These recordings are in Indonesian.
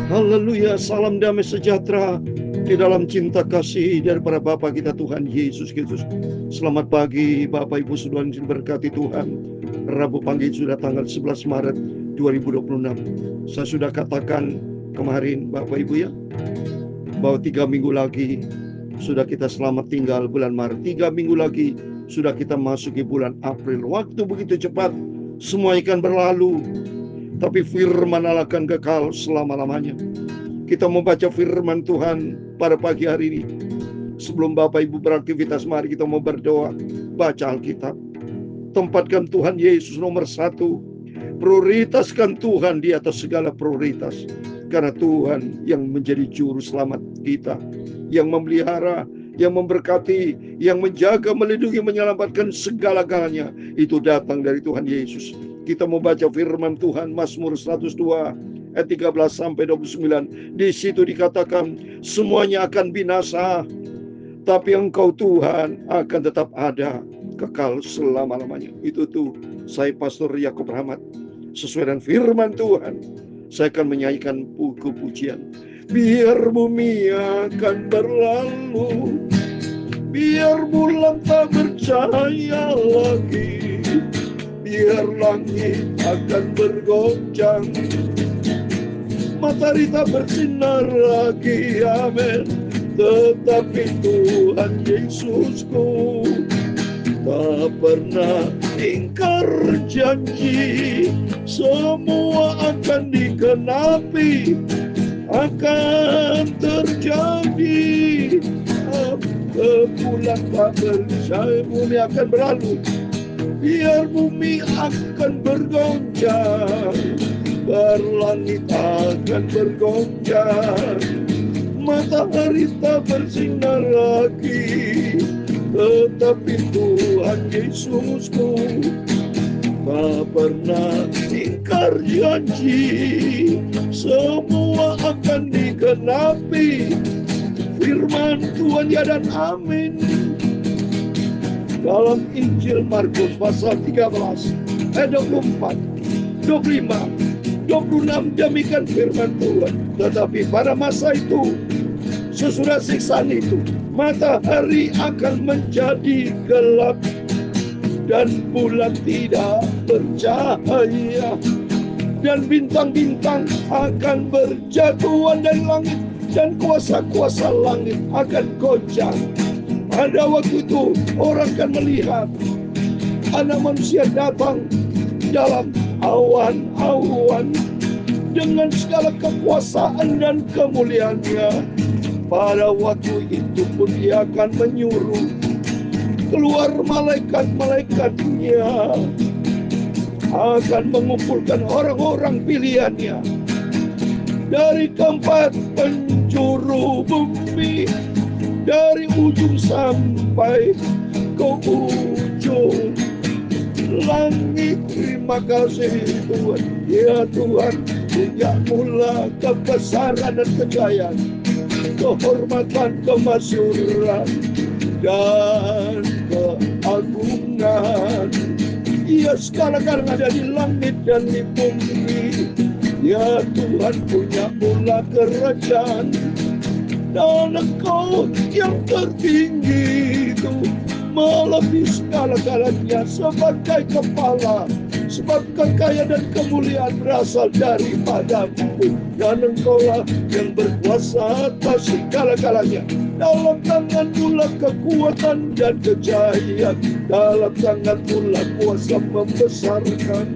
Haleluya, salam damai sejahtera di dalam cinta kasih daripada Bapa kita Tuhan Yesus Kristus. Selamat pagi Bapak Ibu saudara yang diberkati Tuhan. Rabu pagi sudah tanggal 11 Maret 2026. Saya sudah katakan kemarin Bapak Ibu ya, bahwa 3 minggu lagi sudah kita selamat tinggal bulan Maret. 3 minggu lagi sudah kita masuki bulan April. Waktu begitu cepat, semua akan berlalu, tapi firman Allah akan kekal selama-lamanya. Kita membaca firman Tuhan pada pagi hari ini. Sebelum Bapak Ibu beraktivitas, mari kita mau berdoa. Baca Alkitab. Tempatkan Tuhan Yesus nomor 1. Prioritaskan Tuhan di atas segala prioritas. Karena Tuhan yang menjadi juru selamat kita, yang memelihara, yang memberkati, yang menjaga, melindungi, menyelamatkan segala-galanya, itu datang dari Tuhan Yesus. Kita mau baca firman Tuhan Mazmur 102 ayat 13 sampai 29. Di situ dikatakan semuanya akan binasa, tapi Engkau Tuhan akan tetap ada kekal selama-lamanya. Itu tuh saya Pastor Yakub Rahmat. Sesuai dengan firman Tuhan, saya akan menyanyikan buku pujian. Biar bumi akan berlalu, biar bulan tak bercahaya lagi, biar langit akan bergoncang, matahari tak bersinar lagi, amin. Tetapi Tuhan Yesusku tak pernah ingkar janji, semua akan digenapi, akan terjadi. Bulan tak bercahaya, bumi akan berlalu, biar bumi akan bergoncang, berlangit akan bergoncang, matahari tak bersinar lagi, tetapi Tuhan Yesusku tak pernah ingkar janji, semua akan digenapi. Firman Tuhan ya dan amin. Dalam Injil Markus pasal 13 ayat 24, 25, 26 demikian firman Tuhan. Tetapi pada masa itu, sesudah siksaan itu, matahari akan menjadi gelap dan bulan tidak bercahaya, dan bintang-bintang akan berjatuhan dari langit, dan kuasa-kuasa langit akan goncang. Pada waktu itu orang akan melihat Anak Manusia datang dalam awan-awan dengan segala kekuasaan dan kemuliaannya. Pada waktu itu pun Dia akan menyuruh keluar malaikat-malaikatnya, akan mengumpulkan orang-orang pilihannya dari keempat penjuru bumi, dari ujung sampai ke ujung langit. Terima kasih Tuhan, ya Tuhan, punya mula kebesaran dan kejayaan, kehormatan, kemasyuran, dan keagungan. Ia segala-galanya ada di langit dan di bumi. Ya Tuhan, punya mula kerajaan, dan Engkau yang tertinggi itu melebihi segala-galanya sebagai kepala, sebab kekayaan dan kemuliaan berasal daripadamu, dan Engkaulah yang berkuasa atas segala-galanya. Dalam tangan-Mu lah kekuatan dan kejayaan, dalam tangan-Mu lah kuasa membesarkan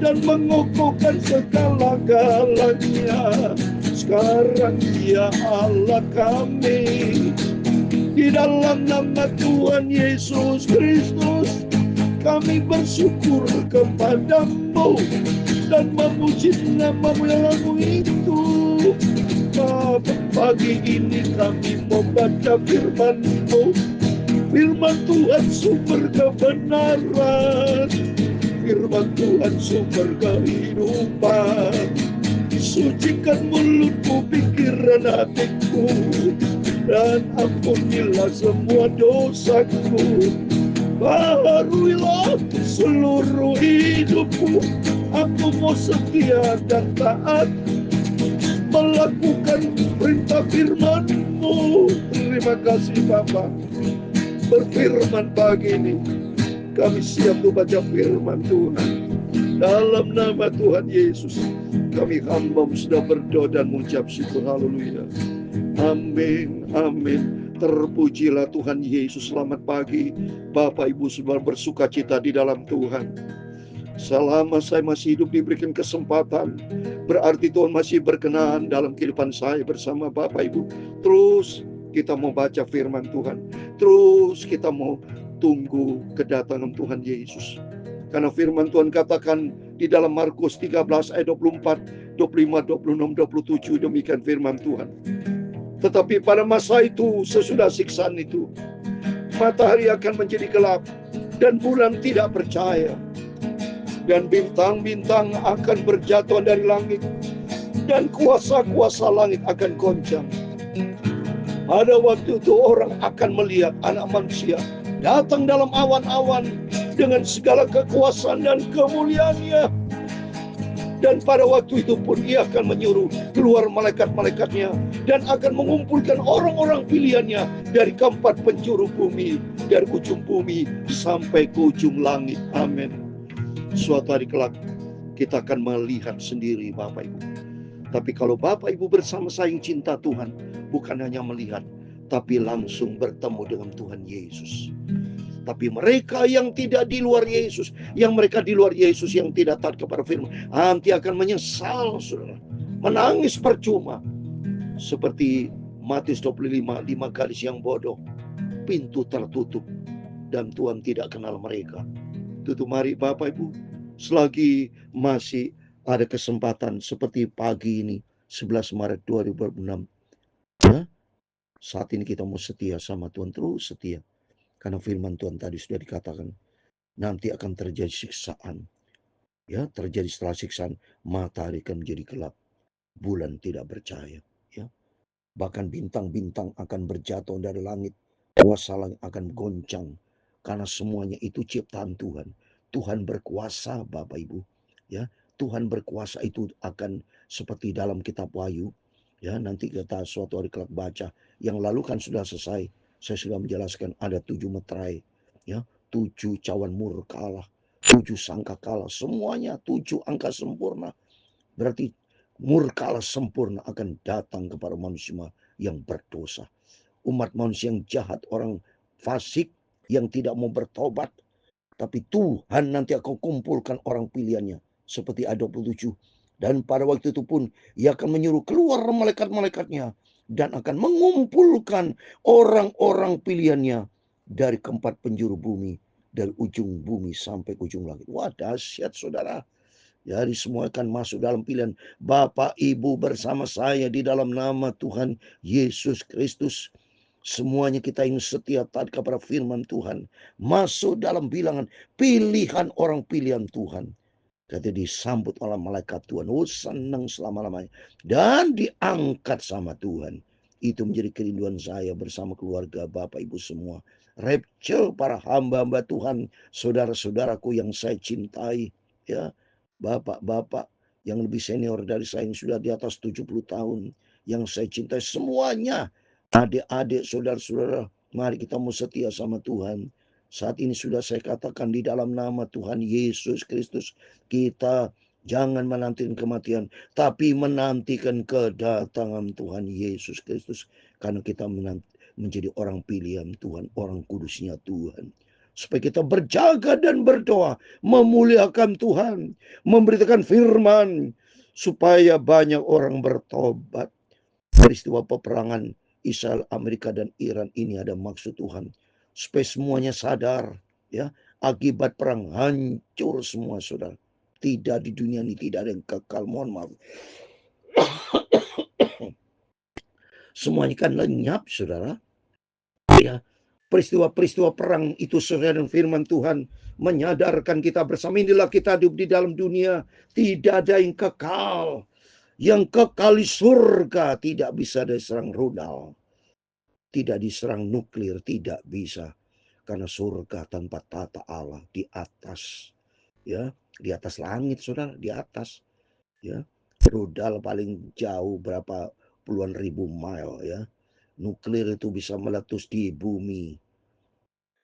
dan mengokohkan segala-galanya. Sekarang ya Allah kami, di dalam nama Tuhan Yesus Kristus, kami bersyukur kepadamu dan memuji nama-Mu yang agung itu. Pagi ini kami membaca firman-Mu, firman Tuhan sumber kebenaran, firman Tuhan sumber kehidupan. Sucikan mulutku, pikiran hatiku, dan ampunilah semua dosaku. Baharuilah seluruh hidupku, aku mau setia dan taat melakukan perintah firman-Mu. Terima kasih Bapa. Berfirman pagi ini, kami siap untuk baca firman Tuhan. Dalam nama Tuhan Yesus, kami hamba sudah berdoa dan mengucap syukur. Haleluya. Amin, amin. Terpujilah Tuhan Yesus. Selamat pagi Bapak Ibu, semua bersuka cita di dalam Tuhan. Selama saya masih hidup diberikan kesempatan, berarti Tuhan masih berkenan dalam kehidupan saya bersama Bapak Ibu. Terus kita mau baca firman Tuhan, terus kita mau tunggu kedatangan Tuhan Yesus. Karena firman Tuhan katakan di dalam Markus 13 ayat 24, 25, 26, 27, demikian firman Tuhan. Tetapi pada masa itu, sesudah siksaan itu, matahari akan menjadi gelap dan bulan tidak percaya, dan bintang-bintang akan berjatuhan dari langit, dan kuasa-kuasa langit akan goncang. Pada waktu itu orang akan melihat Anak Manusia datang dalam awan-awan dengan segala kekuasaan dan kemuliaannya. Dan pada waktu itu pun Ia akan menyuruh keluar malaikat-malaikatnya dan akan mengumpulkan orang-orang pilihannya dari keempat penjuru bumi, dari ujung bumi sampai ke ujung langit. Amin. Suatu hari kelak kita akan melihat sendiri Bapak Ibu. Tapi kalau Bapak Ibu bersama saya yang cinta Tuhan, bukan hanya melihat, tapi langsung bertemu dengan Tuhan Yesus. Tapi mereka yang tidak di luar Yesus, yang mereka di luar Yesus, yang tidak taat kepada firman, nanti akan menyesal, saudara. Menangis percuma. Seperti Matius 25, 5 gadis yang bodoh. Pintu tertutup dan Tuhan tidak kenal mereka. Tutup mari Bapak Ibu, selagi masih ada kesempatan seperti pagi ini, 11 Maret 2026. Ya, saat ini kita mau setia sama Tuhan, terus setia. Karena firman Tuhan tadi sudah dikatakan, nanti akan terjadi siksaan. Ya, terjadi setelah siksaan, matahari akan menjadi gelap, bulan tidak percaya. Ya, bahkan bintang-bintang akan berjatuh dari langit, kuasa langit akan goncang, karena semuanya itu ciptaan Tuhan. Tuhan berkuasa, Bapak Ibu. Ya, Tuhan berkuasa itu akan seperti dalam kitab Wahyu. Ya, nanti kita suatu hari kelak baca. Yang lalu kan sudah selesai. Saya sudah menjelaskan ada 7 meterai, ya, 7 cawan murka Allah, 7 sangkakala, semuanya 7 angka sempurna. Berarti murka Allah sempurna akan datang kepada manusia yang berdosa. Umat manusia yang jahat, orang fasik yang tidak mau bertobat. Tapi Tuhan nanti akan kumpulkan orang pilihannya. Seperti ayat 27. Dan pada waktu itu pun Ia akan menyuruh keluar malaikat-malaikatnya. Dan akan mengumpulkan orang-orang pilihannya dari keempat penjuru bumi. Dari ujung bumi sampai ke ujung langit. Wah, dahsyat saudara. Jadi semua akan masuk dalam pilihan Bapak Ibu bersama saya di dalam nama Tuhan Yesus Kristus. Semuanya kita yang setia taat kepada firman Tuhan, masuk dalam bilangan pilihan orang pilihan Tuhan. Jadi disambut oleh malaikat Tuhan. Oh, senang selama-lamanya. Dan diangkat sama Tuhan. Itu menjadi kerinduan saya bersama keluarga Bapak Ibu semua. Rapture para hamba-hamba Tuhan, saudara-saudaraku yang saya cintai. Ya, bapak-bapak yang lebih senior dari saya yang sudah di atas 70 tahun. Yang saya cintai semuanya. Adik-adik, saudara-saudara, mari kita mau setia sama Tuhan. Saat ini sudah saya katakan di dalam nama Tuhan Yesus Kristus, kita jangan menantikan kematian, tapi menantikan kedatangan Tuhan Yesus Kristus. Karena kita menjadi orang pilihan Tuhan, orang kudusnya Tuhan. Supaya kita berjaga dan berdoa, memuliakan Tuhan, memberitakan firman, supaya banyak orang bertobat. Peristiwa peperangan Israel, Amerika, dan Iran ini ada maksud Tuhan. Supaya semuanya sadar, ya, akibat perang hancur semua, saudara. Tidak di dunia ini tidak ada yang kekal, mohon maaf. Semuanya kan lenyap, saudara. Ya, peristiwa-peristiwa perang itu sesuai dengan firman Tuhan menyadarkan kita bersama. Inilah kita hidup di dalam dunia, tidak ada yang kekal. Yang kekal di surga tidak bisa diserang rudal, tidak diserang nuklir, tidak bisa. Karena surga tanpa tata Allah di atas, ya, di atas langit, saudara, di atas, ya. Rudal paling jauh berapa puluhan ribu mile ya. Nuklir itu bisa meletus di bumi.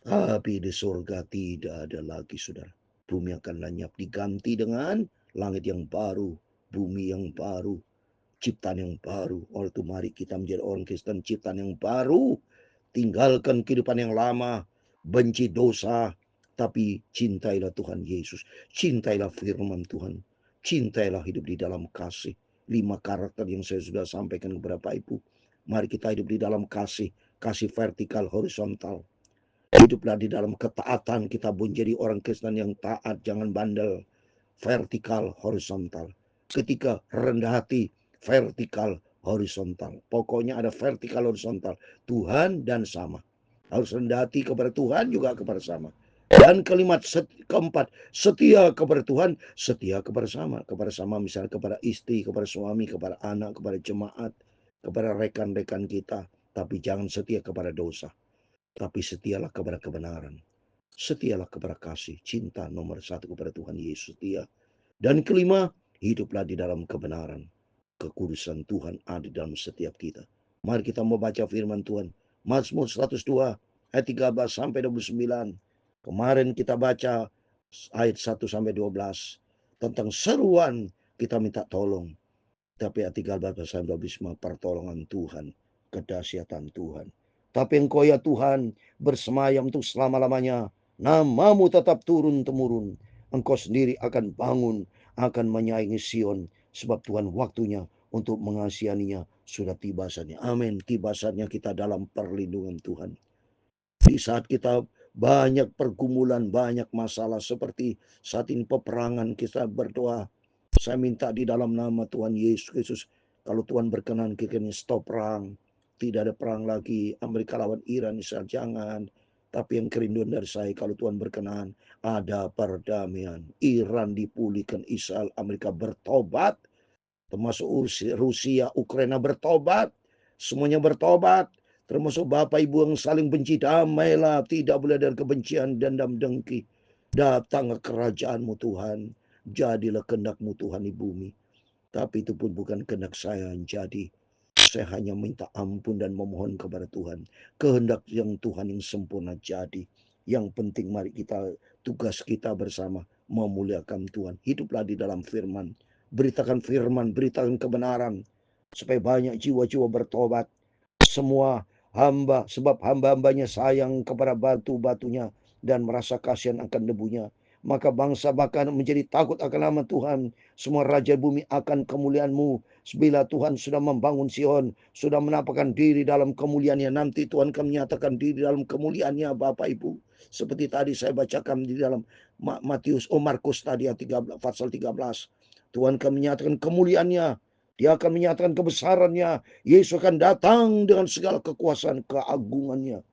Tapi di surga tidak ada lagi, saudara. Bumi akan lenyap, diganti dengan langit yang baru, bumi yang baru, ciptaan yang baru. Oleh itu mari kita menjadi orang Kristen, ciptaan yang baru. Tinggalkan kehidupan yang lama, benci dosa, tapi cintailah Tuhan Yesus. Cintailah firman Tuhan. Cintailah hidup di dalam kasih. 5 karakter yang saya sudah sampaikan kepada Bapak Ibu. Mari kita hidup di dalam kasih. Kasih vertikal, horizontal. Hiduplah di dalam ketaatan. Kita menjadi orang Kristen yang taat, jangan bandel. Vertikal, horizontal. Ketika rendah hati, vertikal, horizontal. Pokoknya ada vertikal, horizontal. Tuhan dan sama. Harus rendah hati kepada Tuhan juga kepada sama. Dan keempat, setia kepada Tuhan, setia kepada sama. Kepada sama misalnya kepada istri, kepada suami, kepada anak, kepada jemaat, kepada rekan-rekan kita. Tapi jangan setia kepada dosa. Tapi setialah kepada kebenaran. Setialah kepada kasih. Cinta nomor 1 kepada Tuhan Yesus setia. Dan kelima, hiduplah di dalam kebenaran. Kekudusan Tuhan ada dalam setiap kita. Mari kita membaca firman Tuhan. Mazmur 102 ayat 13 sampai 29. Kemarin kita baca ayat 1 sampai 12 tentang seruan kita minta tolong. Tapi ayat 13 sampai 25 pertolongan Tuhan, kedahsyatan Tuhan. Tapi Engkau ya Tuhan bersemayam untuk selama-lamanya. Namamu tetap turun-temurun. Engkau sendiri akan bangun, akan menyaingi Sion. Sebab Tuhan waktunya untuk mengasihaninya sudah tiba saatnya. Amin. Tiba saatnya kita dalam perlindungan Tuhan. Di saat kita banyak pergumulan, banyak masalah seperti saat ini peperangan, kita berdoa. Saya minta di dalam nama Tuhan Yesus Kristus, kalau Tuhan berkenan kita ini stop perang. Tidak ada perang lagi. Amerika lawan Iran, Israel jangan. Tapi yang kerinduan dari saya, kalau Tuhan berkenan, ada perdamaian. Iran dipulihkan, Israel, Amerika bertobat. Termasuk Rusia, Ukraina bertobat. Semuanya bertobat. Termasuk Bapak Ibu yang saling benci, damailah. Tidak boleh ada kebencian, dendam, dengki. Datang ke kerajaanmu Tuhan. Jadilah kehendak-Mu Tuhan di bumi. Tapi itu pun bukan kehendak saya yang jadi. Saya hanya minta ampun dan memohon kepada Tuhan. Kehendak yang Tuhan yang sempurna jadi. Yang penting mari kita, tugas kita bersama memuliakan Tuhan. Hiduplah di dalam firman. Beritakan firman, beritakan kebenaran. Supaya banyak jiwa-jiwa bertobat. Semua hamba, sebab hamba-hambanya sayang kepada batu-batunya dan merasa kasihan akan debunya. Maka bangsa bahkan menjadi takut akan nama Tuhan. Semua raja bumi akan kemuliaan-Mu. Bila Tuhan sudah membangun Sion, sudah menampakkan diri dalam kemuliaannya, nanti Tuhan akan menyatakan diri dalam kemuliaannya, Bapak Ibu. Seperti tadi saya bacakan di dalam Markus tadi pasal 13. Tuhan akan menyatakan kemuliaannya. Dia akan menyatakan kebesarannya. Yesus akan datang dengan segala kekuasaan keagungannya.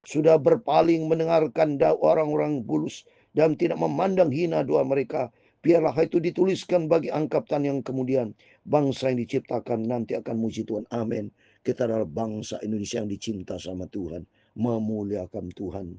Sudah berpaling mendengarkan orang-orang bulus dan tidak memandang hina doa mereka. Biarlah itu dituliskan bagi angkatan yang kemudian. Bangsa yang diciptakan nanti akan muji Tuhan. Amin. Kita adalah bangsa Indonesia yang dicinta sama Tuhan. Memuliakan Tuhan.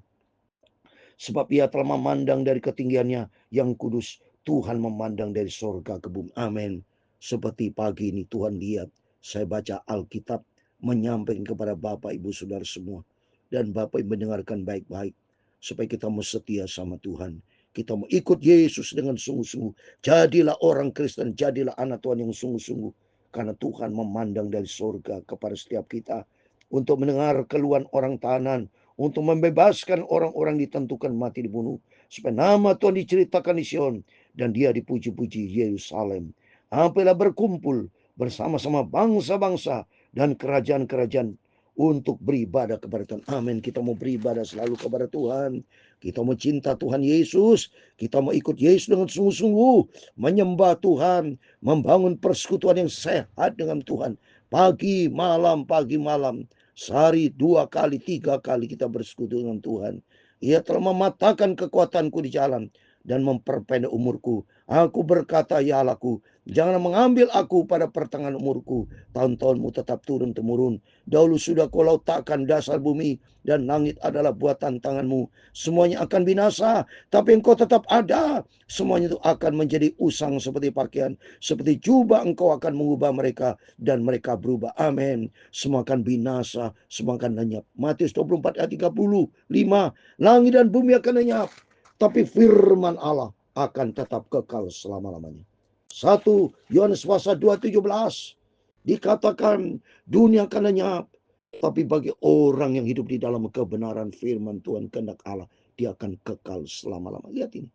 Sebab ia telah memandang dari ketinggiannya yang kudus. Tuhan memandang dari sorga ke bumi. Amin. Seperti pagi ini Tuhan lihat. Saya baca Alkitab menyampaikan kepada Bapak Ibu Saudara semua. Dan Bapak Ibu mendengarkan baik-baik. Supaya kita mau setia sama Tuhan. Kita mau ikut Yesus dengan sungguh-sungguh. Jadilah orang Kristen. Jadilah anak Tuhan yang sungguh-sungguh. Karena Tuhan memandang dari sorga kepada setiap kita. Untuk mendengar keluhan orang tahanan. Untuk membebaskan orang-orang ditentukan mati dibunuh. Supaya nama Tuhan diceritakan di Sion. Dan dia dipuji-puji Yerusalem. Apabila berkumpul bersama-sama bangsa-bangsa dan kerajaan-kerajaan untuk beribadah kepada Tuhan. Amin. Kita mau beribadah selalu kepada Tuhan. Kita mau cinta Tuhan Yesus. Kita mau ikut Yesus dengan sungguh-sungguh. Menyembah Tuhan. Membangun persekutuan yang sehat dengan Tuhan. Pagi, malam, pagi, malam. Sehari 2 kali, 3 kali kita bersekutu dengan Tuhan. Ia telah mematahkan kekuatanku di jalan dan memperpendek umurku. Aku berkata, ya Allahku, Jangan mengambil aku pada pertengahan umurku. Tahun-tahunmu tetap turun-temurun. Dahulu sudah kau letakkan dasar bumi, dan langit adalah buatan tanganmu. Semuanya akan binasa, tapi engkau tetap ada. Semuanya itu akan menjadi usang seperti pakaian. Seperti jubah engkau akan mengubah mereka, dan mereka berubah. Amin. Semua akan binasa, semua akan lenyap. Matius 24 ayat 35. Langit dan bumi akan lenyap, tapi firman Allah akan tetap kekal selama-lamanya. 1 Yohanes pasal 2:17 dikatakan dunia akan lenyap, tapi bagi orang yang hidup di dalam kebenaran firman Tuhan kehendak Allah, dia akan kekal selama-lamanya. Lihat ini.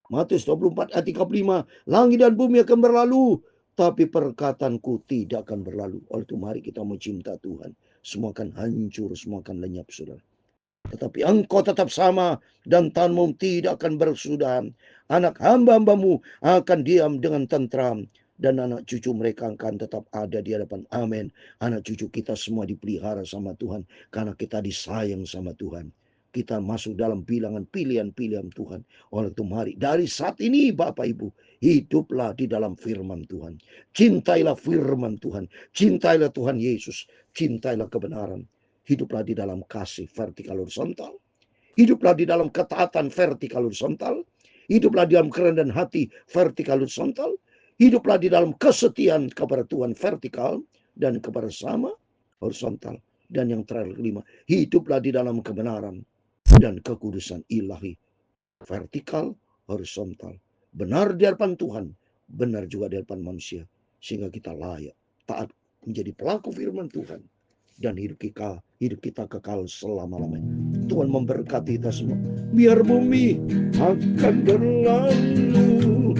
Matius 24 ayat 35. Langit dan bumi akan berlalu, tapi perkataanku tidak akan berlalu. Oleh itu mari kita mencinta Tuhan. Semua akan hancur, semua akan lenyap, saudara. Tetapi engkau tetap sama, dan tanganmu tidak akan bersudahan. Anak hamba-hambamu akan diam dengan tentram, dan anak cucu mereka akan tetap ada di hadapan. Amin. Anak cucu kita semua dipelihara sama Tuhan, karena kita disayang sama Tuhan. Kita masuk dalam bilangan pilihan-pilihan Tuhan. Oleh itu mari dari saat ini Bapak Ibu, hiduplah di dalam firman Tuhan. Cintailah firman Tuhan. Cintailah Tuhan Yesus. Cintailah kebenaran. Hiduplah di dalam kasih vertikal horizontal. Hiduplah di dalam ketaatan vertikal horizontal. Hiduplah di dalam kerendahan hati vertikal horizontal. Hiduplah di dalam kesetiaan kepada Tuhan vertikal dan kepada sama horizontal. Dan yang terakhir kelima, hiduplah di dalam kebenaran dan kekudusan ilahi vertikal horizontal. Benar di hadapan Tuhan, benar juga di hadapan manusia, sehingga kita layak taat menjadi pelaku firman Tuhan. Dan hidup kita kekal selama-lamanya. Tuhan memberkati kita semua. Biar bumi akan berlalu,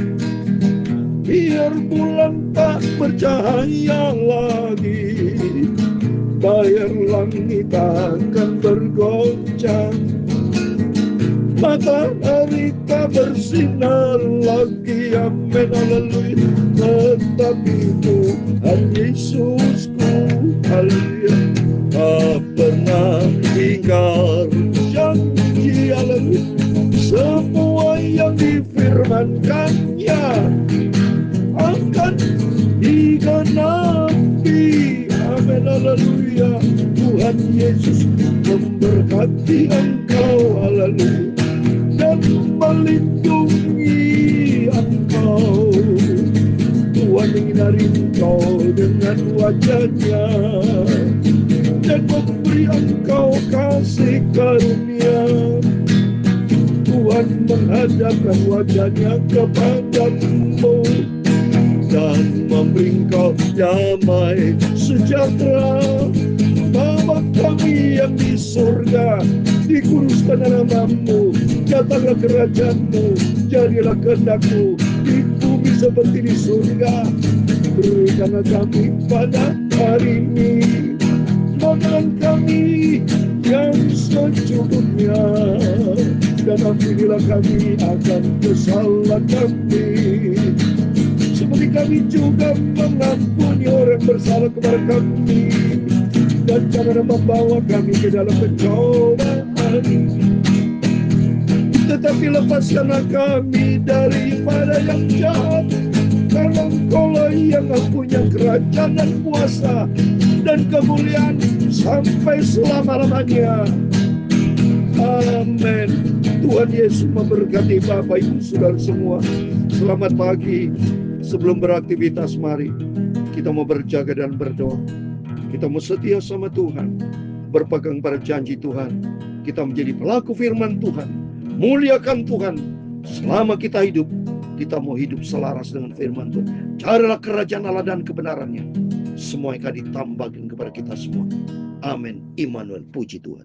biar bulan tak bercahaya lagi, bayar langit akan bergoncang, matahari tak bersinar lagi. Amin, haleluya. Tetapi Tuhan Yesusku, haleluya, tak pernah ingkar janji, haleluya. Semua yang difirmankannya akan digenapi. Amin, haleluya. Tuhan Yesus memberkati engkau, haleluya, dan melindungi engkau. Tuhan menyinari engkau dengan wajahnya dan memberi engkau kasih karunia. Tuhan menghadapkan wajahnya kepadamu dan memberi engkau damai sejahtera. Bapa kami yang di surga, dikuduskan namamu, datanglah kerajaanmu, jadilah kehendakmu di bumi seperti di surga. Berikanlah kami pada hari ini makanan kami yang secukupnya, dan ampunilah kami akan kesalahan kami, seperti kami juga mengampuni orang bersalah kepada kami. Dan jangan membawa kami ke dalam pencobaan, tetapi lepaskanlah kami daripada yang jahat, karena Engkaulah yang mempunyai kerajaan dan kuasa dan kemuliaan sampai selama-lamanya. Amin. Tuhan Yesus memberkati Bapak Ibu Saudara semua. Selamat pagi. Sebelum beraktivitas, mari kita mau berjaga dan berdoa. Kita mau setia sama Tuhan, berpegang pada janji Tuhan. Kita menjadi pelaku firman Tuhan, muliakan Tuhan. Selama kita hidup, kita mau hidup selaras dengan firman Tuhan. Carilah kerajaan Allah dan kebenarannya. Semua akan ditambahkan kepada kita semua. Amin. Immanuel, puji Tuhan.